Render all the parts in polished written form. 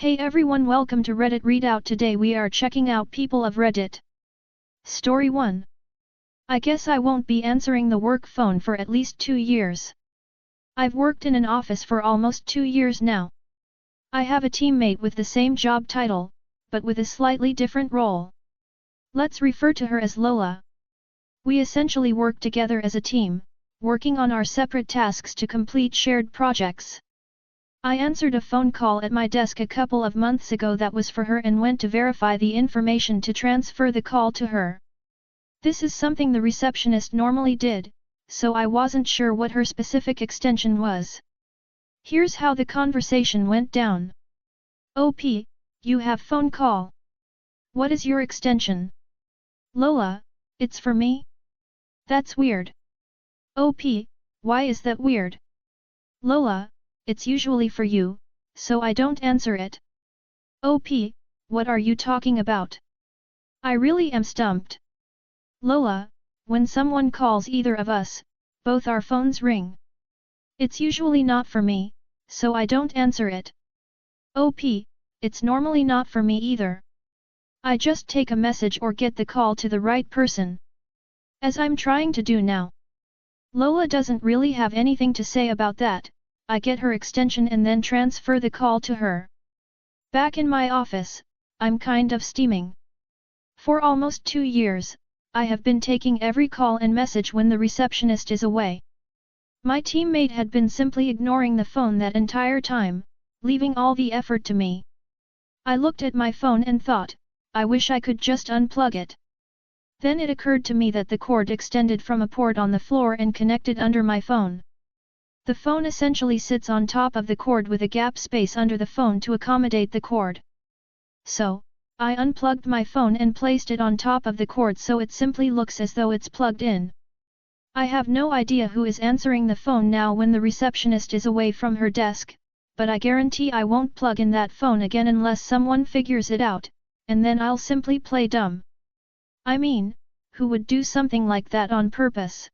Hey everyone, welcome to Reddit Readout. Today we are checking out People of Reddit. Story 1. I guess I won't be answering the work phone for at least 2 years. I've worked in an office for almost 2 years now. I have a teammate with the same job title, but with a slightly different role. Let's refer to her as Lola. We essentially work together as a team, working on our separate tasks to complete shared projects. I answered a phone call at my desk a couple of months ago that was for her and went to verify the information to transfer the call to her. This is something the receptionist normally did, so I wasn't sure what her specific extension was. Here's how the conversation went down. OP, you have phone call. What is your extension? Lola, it's for me? That's weird. OP, why is that weird? Lola, it's usually for you, so I don't answer it. OP, what are you talking about? I really am stumped. Lola, when someone calls either of us, both our phones ring. It's usually not for me, so I don't answer it. OP, it's normally not for me either. I just take a message or get the call to the right person. As I'm trying to do now. Lola doesn't really have anything to say about that. I get her extension and then transfer the call to her. Back in my office, I'm kind of steaming. For almost 2 years, I have been taking every call and message when the receptionist is away. My teammate had been simply ignoring the phone that entire time, leaving all the effort to me. I looked at my phone and thought, I wish I could just unplug it. Then it occurred to me that the cord extended from a port on the floor and connected under my phone. The phone essentially sits on top of the cord with a gap space under the phone to accommodate the cord. So, I unplugged my phone and placed it on top of the cord so it simply looks as though it's plugged in. I have no idea who is answering the phone now when the receptionist is away from her desk, but I guarantee I won't plug in that phone again unless someone figures it out, and then I'll simply play dumb. I mean, who would do something like that on purpose?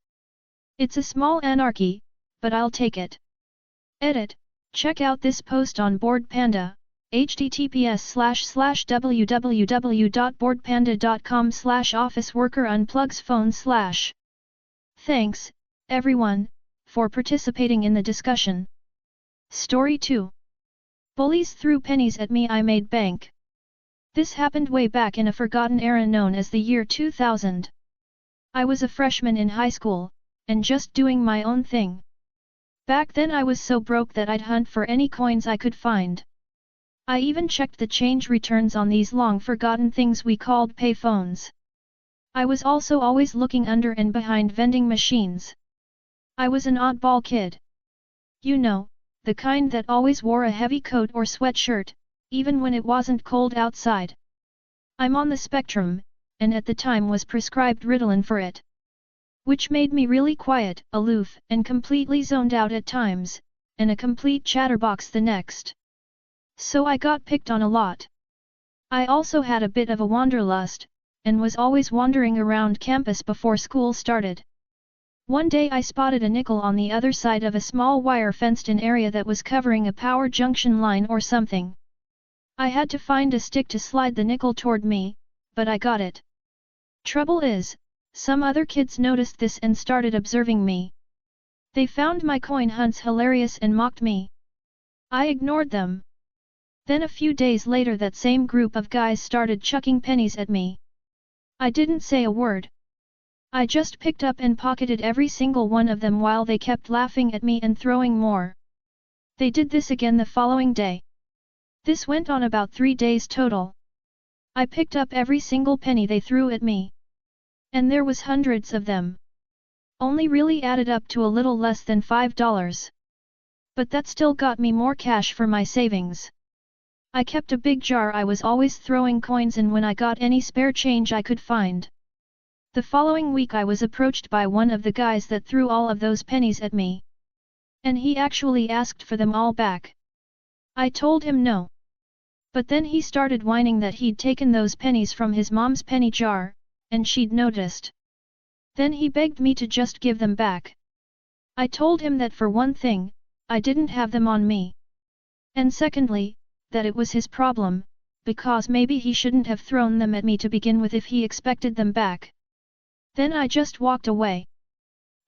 It's a small anarchy, but I'll take it. Edit. Check out this post on Board Panda, https://www.boardpanda.com/officeworker-unplugs phone/. Thanks, everyone, for participating in the discussion. Story 2. Bullies threw pennies at me. I made bank. This happened way back in a forgotten era known as the year 2000. I was a freshman in high school, and just doing my own thing. Back then I was so broke that I'd hunt for any coins I could find. I even checked the change returns on these long-forgotten things we called payphones. I was also always looking under and behind vending machines. I was an oddball kid. You know, the kind that always wore a heavy coat or sweatshirt, even when it wasn't cold outside. I'm on the spectrum, and at the time was prescribed Ritalin for it. Which made me really quiet, aloof, and completely zoned out at times, and a complete chatterbox the next. So I got picked on a lot. I also had a bit of a wanderlust, and was always wandering around campus before school started. One day I spotted a nickel on the other side of a small wire fenced-in area that was covering a power junction line or something. I had to find a stick to slide the nickel toward me, but I got it. Trouble is, some other kids noticed this and started observing me. They found my coin hunts hilarious and mocked me. I ignored them. Then a few days later that same group of guys started chucking pennies at me. I didn't say a word. I just picked up and pocketed every single one of them while they kept laughing at me and throwing more. They did this again the following day. This went on about 3 days total. I picked up every single penny they threw at me. And there was hundreds of them. Only really added up to a little less than $5. But that still got me more cash for my savings. I kept a big jar I was always throwing coins in when I got any spare change I could find. The following week I was approached by one of the guys that threw all of those pennies at me. And he actually asked for them all back. I told him no. But then he started whining that he'd taken those pennies from his mom's penny jar, and she'd noticed. Then he begged me to just give them back. I told him that for one thing, I didn't have them on me. And secondly, that it was his problem, because maybe he shouldn't have thrown them at me to begin with if he expected them back. Then I just walked away.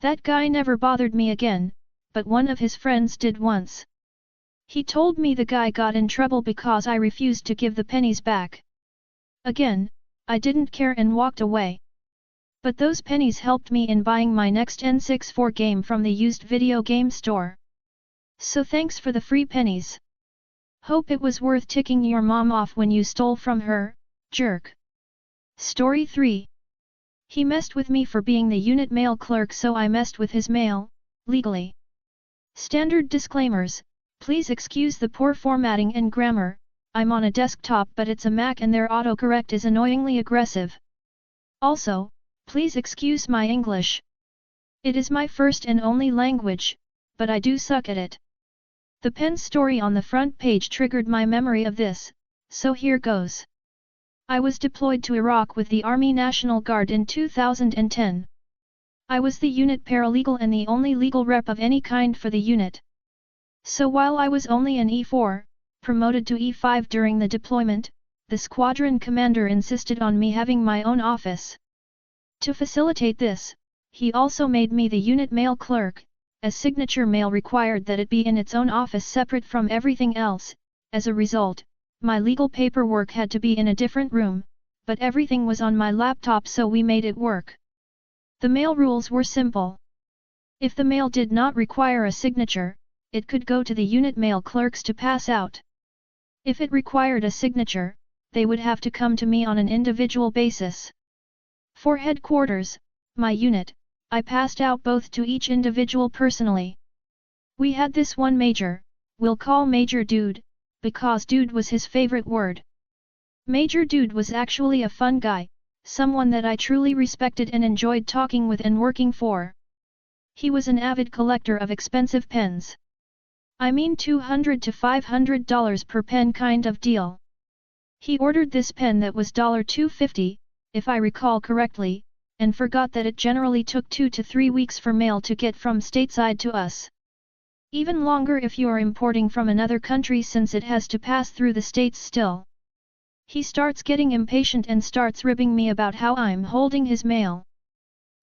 That guy never bothered me again, but one of his friends did once. He told me the guy got in trouble because I refused to give the pennies back. Again, I didn't care and walked away. But those pennies helped me in buying my next N64 game from the used video game store. So thanks for the free pennies. Hope it was worth ticking your mom off when you stole from her, jerk. Story 3. He messed with me for being the unit mail clerk, so I messed with his mail, legally. Standard disclaimers, please excuse the poor formatting and grammar. I'm on a desktop but it's a Mac and their autocorrect is annoyingly aggressive. Also, please excuse my English. It is my first and only language, but I do suck at it. The pen story on the front page triggered my memory of this, so here goes. I was deployed to Iraq with the Army National Guard in 2010. I was the unit paralegal and the only legal rep of any kind for the unit. So while I was only an E4, promoted to E5 during the deployment, the squadron commander insisted on me having my own office. To facilitate this, he also made me the unit mail clerk, as signature mail required that it be in its own office separate from everything else. As a result, my legal paperwork had to be in a different room, but everything was on my laptop, so we made it work. The mail rules were simple. If the mail did not require a signature, it could go to the unit mail clerks to pass out. If it required a signature, they would have to come to me on an individual basis. For headquarters, my unit, I passed out both to each individual personally. We had this one major, we'll call Major Dude, because dude was his favorite word. Major Dude was actually a fun guy, someone that I truly respected and enjoyed talking with and working for. He was an avid collector of expensive pens. I mean $200 to $500 per pen kind of deal. He ordered this pen that was $250, if I recall correctly, and forgot that it generally took 2 to 3 weeks for mail to get from stateside to us. Even longer if you are importing from another country, since it has to pass through the states still. He starts getting impatient and starts ribbing me about how I'm holding his mail.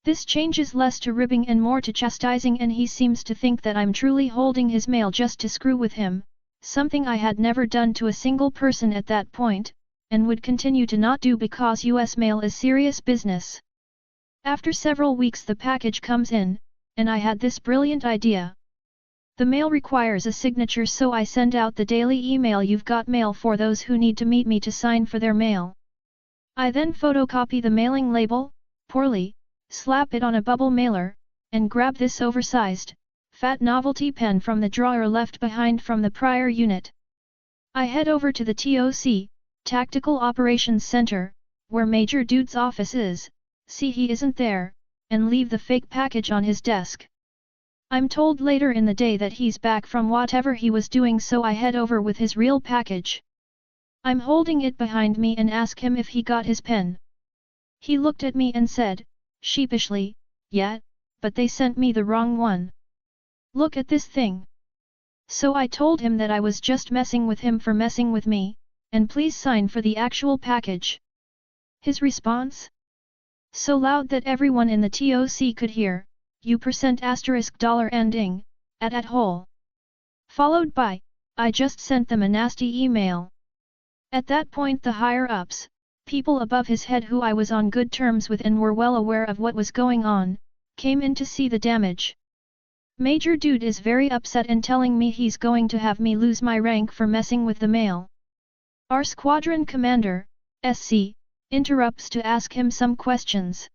This changes less to ribbing and more to chastising, and he seems to think that I'm truly holding his mail just to screw with him, something I had never done to a single person at that point, and would continue to not do because US mail is serious business. After several weeks the package comes in, and I had this brilliant idea. The mail requires a signature, so I send out the daily email, "You've got mail," for those who need to meet me to sign for their mail. I then photocopy the mailing label, poorly, slap it on a bubble mailer, and grab this oversized, fat novelty pen from the drawer left behind from the prior unit. I head over to the TOC, Tactical Operations Center, where Major Dude's office is, see he isn't there, and leave the fake package on his desk. I'm told later in the day that he's back from whatever he was doing, so I head over with his real package. I'm holding it behind me and ask him if he got his pen. He looked at me and said, sheepishly, "Yeah, but they sent me the wrong one. Look at this thing." So I told him that I was just messing with him for messing with me, and please sign for the actual package. His response? So loud that everyone in the TOC could hear, $! ending, at hole. Followed by, I just sent them a nasty email. At that point the higher-ups, people above his head who I was on good terms with and were well aware of what was going on, came in to see the damage. Major Dude is very upset and telling me he's going to have me lose my rank for messing with the mail. Our squadron commander, SC, interrupts to ask him some questions.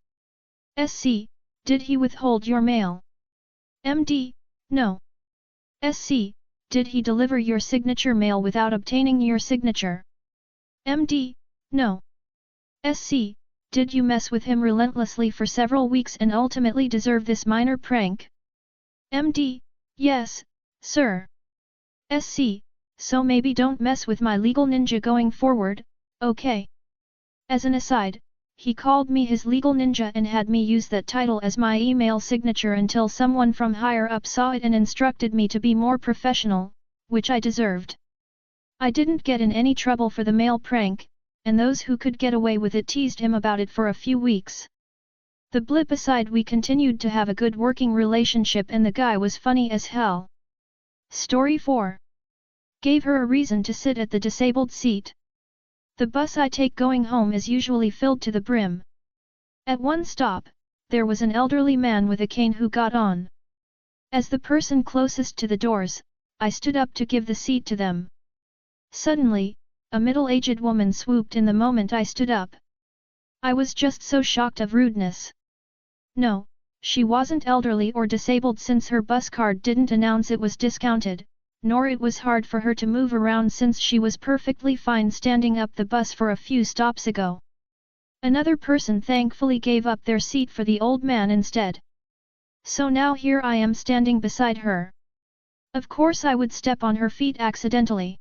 SC, did he withhold your mail? MD, no. SC, did he deliver your signature mail without obtaining your signature? MD, no. SC, did you mess with him relentlessly for several weeks and ultimately deserve this minor prank? MD, yes, sir. SC, so maybe don't mess with my legal ninja going forward, okay? As an aside, he called me his legal ninja and had me use that title as my email signature until someone from higher up saw it and instructed me to be more professional, which I deserved. I didn't get in any trouble for the male prank, and those who could get away with it teased him about it for a few weeks. The blip aside, we continued to have a good working relationship and the guy was funny as hell. Story 4. Gave her a reason to sit at the disabled seat. The bus I take going home is usually filled to the brim. At one stop, there was an elderly man with a cane who got on. As the person closest to the doors, I stood up to give the seat to them. Suddenly, a middle-aged woman swooped in the moment I stood up. I was just so shocked of rudeness. No, she wasn't elderly or disabled since her bus card didn't announce it was discounted, nor it was hard for her to move around since she was perfectly fine standing up the bus for a few stops ago. Another person thankfully gave up their seat for the old man instead. So now here I am standing beside her. Of course I would step on her feet accidentally.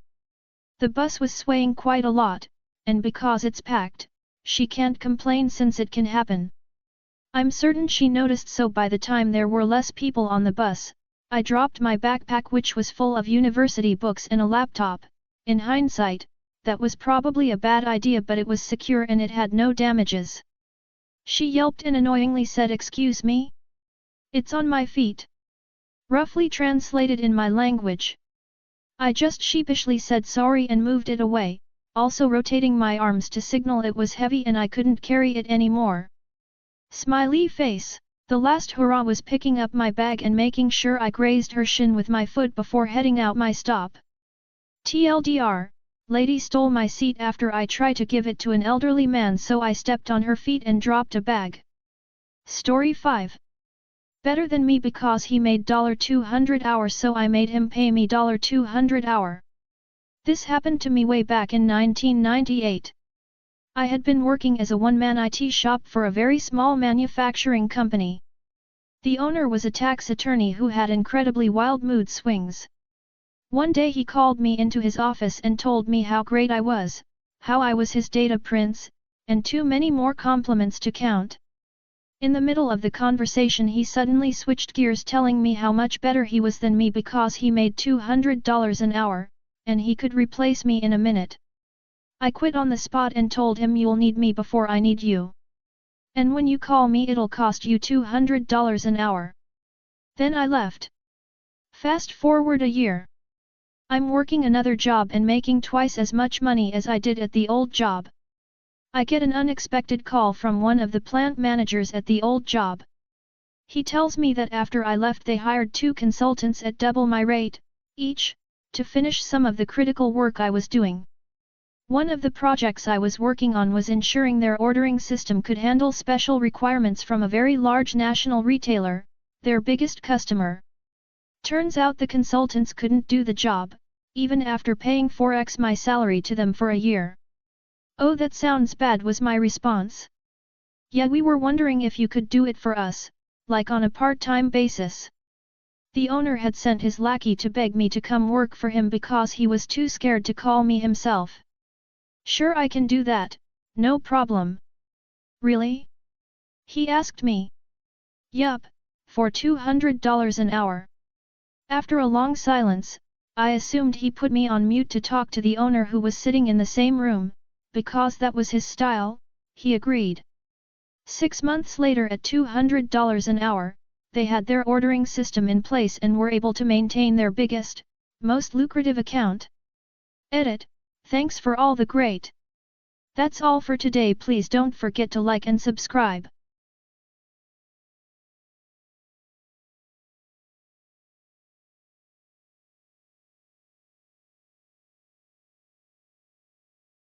The bus was swaying quite a lot, and because it's packed, she can't complain since it can happen. I'm certain she noticed, so by the time there were less people on the bus, I dropped my backpack which was full of university books and a laptop. In hindsight, that was probably a bad idea, but it was secure and it had no damages. She yelped and annoyingly said, "Excuse me? It's on my feet." Roughly translated in my language. I just sheepishly said sorry and moved it away, also rotating my arms to signal it was heavy and I couldn't carry it anymore. Smiley face. The last hurrah was picking up my bag and making sure I grazed her shin with my foot before heading out my stop. TLDR, lady stole my seat after I tried to give it to an elderly man, so I stepped on her feet and dropped a bag. Story 5. Better than me because he made $200 hour, so I made him pay me $200 hour. This happened to me way back in 1998. I had been working as a one-man IT shop for a very small manufacturing company. The owner was a tax attorney who had incredibly wild mood swings. One day he called me into his office and told me how great I was, how I was his data prince, and too many more compliments to count. In the middle of the conversation he suddenly switched gears, telling me how much better he was than me because he made $200 an hour, and he could replace me in a minute. I quit on the spot and told him, "You'll need me before I need you. And when you call me it'll cost you $200 an hour." Then I left. Fast forward a year. I'm working another job and making twice as much money as I did at the old job. I get an unexpected call from one of the plant managers at the old job. He tells me that after I left they hired 2 consultants at double my rate, each, to finish some of the critical work I was doing. One of the projects I was working on was ensuring their ordering system could handle special requirements from a very large national retailer, their biggest customer. Turns out the consultants couldn't do the job, even after paying 4x my salary to them for a year. "Oh, that sounds bad," was my response. "Yeah, we were wondering if you could do it for us, like on a part-time basis." The owner had sent his lackey to beg me to come work for him because he was too scared to call me himself. "Sure, I can do that, no problem." "Really?" he asked me. "Yup, for $200 an hour." After a long silence, I assumed he put me on mute to talk to the owner who was sitting in the same room, because that was his style. He agreed. 6 months later, at $200 an hour, they had their ordering system in place and were able to maintain their biggest, most lucrative account. Edit. Thanks for all the great. That's all for today. Please don't forget to like and subscribe.